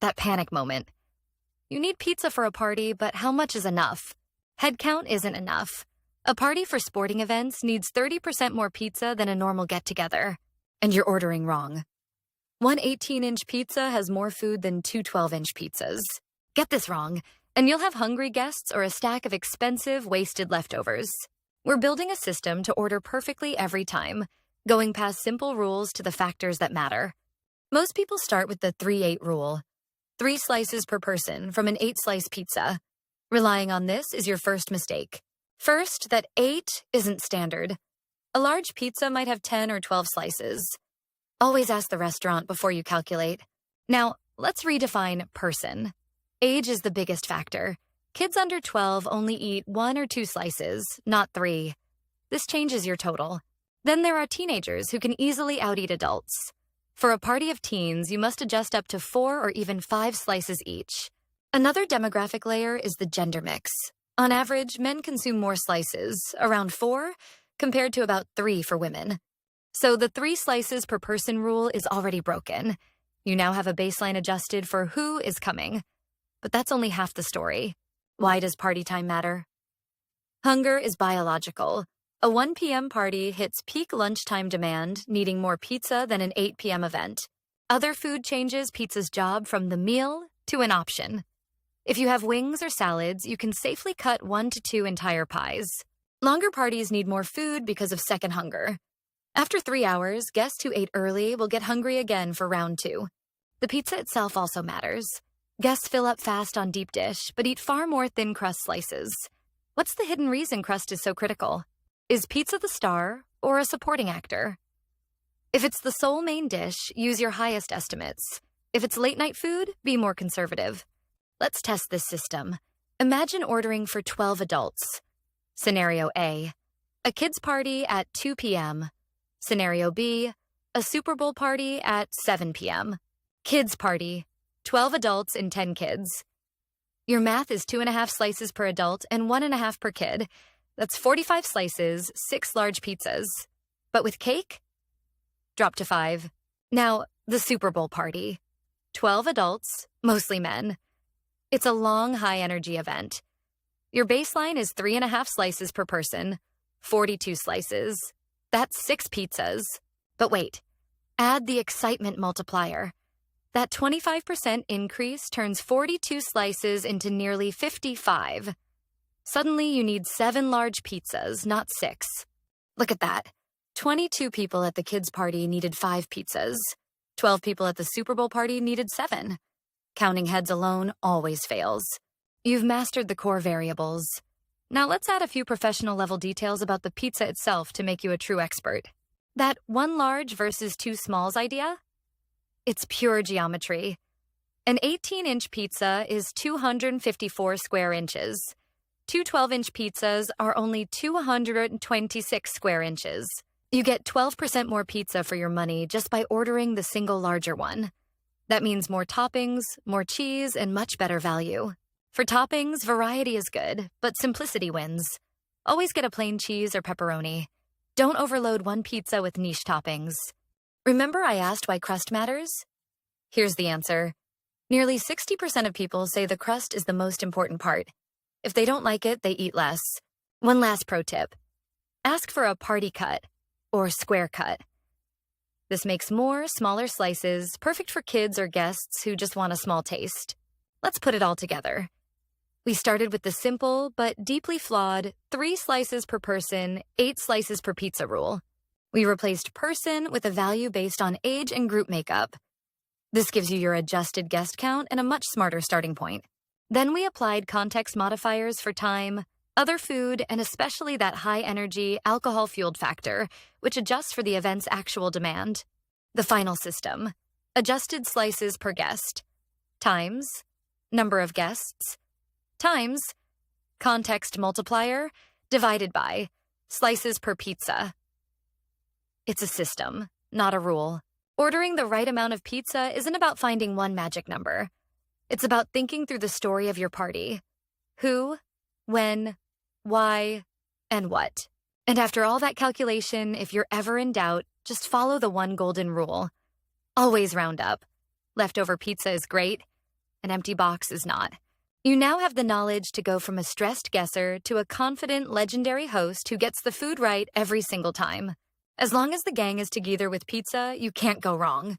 That panic moment. You need pizza for a party, but how much is enough? Head count isn't enough. A party for sporting events needs 30% more pizza than a normal get-together. And you're ordering wrong. One 18-inch pizza has more food than two 12-inch pizzas. Get this wrong, and you'll have hungry guests or a stack of expensive, wasted leftovers. We're building a system to order perfectly every time, going past simple rules to the factors that matter. Most people start with the 3-8 rule. 3 slices per person from an 8-slice pizza. Relying on this is your first mistake. First, that 8 isn't standard. A large pizza might have 10 or 12 slices. Always ask the restaurant before you calculate. Now, let's redefine person. Age is the biggest factor. Kids under 12 only eat 1 or 2 slices, not 3. This changes your total. Then there are teenagers who can easily outeat adults. For a party of teens, you must adjust up to 4 or even 5 slices each. Another demographic layer is the gender mix. On average, men consume more slices, around 4, compared to about 3 for women. So the 3 slices per person rule is already broken. You now have a baseline adjusted for who is coming. But that's only half the story. Why does party time matter? Hunger is biological. A 1 p.m. party hits peak lunchtime demand, needing more pizza than an 8 p.m. event. Other food changes pizza's job from the meal to an option. If you have wings or salads, you can safely cut 1 to 2 entire pies. Longer parties need more food because of second hunger. After 3 hours, guests who ate early will get hungry again for round 2. The pizza itself also matters. Guests fill up fast on deep dish, but eat far more thin crust slices. What's the hidden reason crust is so critical? Is pizza the star or a supporting actor? If it's the sole main dish, use your highest estimates. If it's late-night food, be more conservative. Let's test this system. Imagine ordering for 12 adults. Scenario A, a kids' party at 2 p.m. Scenario B, a Super Bowl party at 7 p.m. Kids' party, 12 adults and 10 kids. Your math is 2.5 slices per adult and 1.5 per kid. That's 45 slices, 6 large pizzas. But with cake? Drop to 5. Now, the Super Bowl party. 12 adults, mostly men. It's a long, high-energy event. Your baseline is 3.5 slices per person, 42 slices. That's 6 pizzas. But wait, add the excitement multiplier. That 25% increase turns 42 slices into nearly 55. Suddenly, you need 7 large pizzas, not 6. Look at that. 22 people at the kids' party needed 5 pizzas. 12 people at the Super Bowl party needed 7. Counting heads alone always fails. You've mastered the core variables. Now let's add a few professional-level details about the pizza itself to make you a true expert. That 1 large versus 2 smalls idea? It's pure geometry. An 18-inch pizza is 254 square inches. 2 12-inch pizzas are only 226 square inches. You get 12% more pizza for your money just by ordering the single larger one. That means more toppings, more cheese, and much better value. For toppings, variety is good, but simplicity wins. Always get a plain cheese or pepperoni. Don't overload one pizza with niche toppings. Remember I asked why crust matters? Here's the answer. Nearly 60% of people say the crust is the most important part. If they don't like it, they eat less. One last pro tip. Ask for a party cut or square cut. This makes more, smaller slices, perfect for kids or guests who just want a small taste. Let's put it all together. We started with the simple but deeply flawed 3 slices per person, 8 slices per pizza rule. We replaced person with a value based on age and group makeup. This gives you your adjusted guest count and a much smarter starting point. Then we applied context modifiers for time, other food, and especially that high-energy, alcohol-fueled factor, which adjusts for the event's actual demand. The final system: adjusted slices per guest, times number of guests, times context multiplier, divided by slices per pizza. It's a system, not a rule. Ordering the right amount of pizza isn't about finding one magic number. It's about thinking through the story of your party. Who, when, why, and what. And after all that calculation, if you're ever in doubt, just follow the one golden rule. Always round up. Leftover pizza is great, An empty box is not. You now have the knowledge to go from a stressed guesser to a confident, legendary host who gets the food right every single time. As long as the gang is together with pizza, you can't go wrong.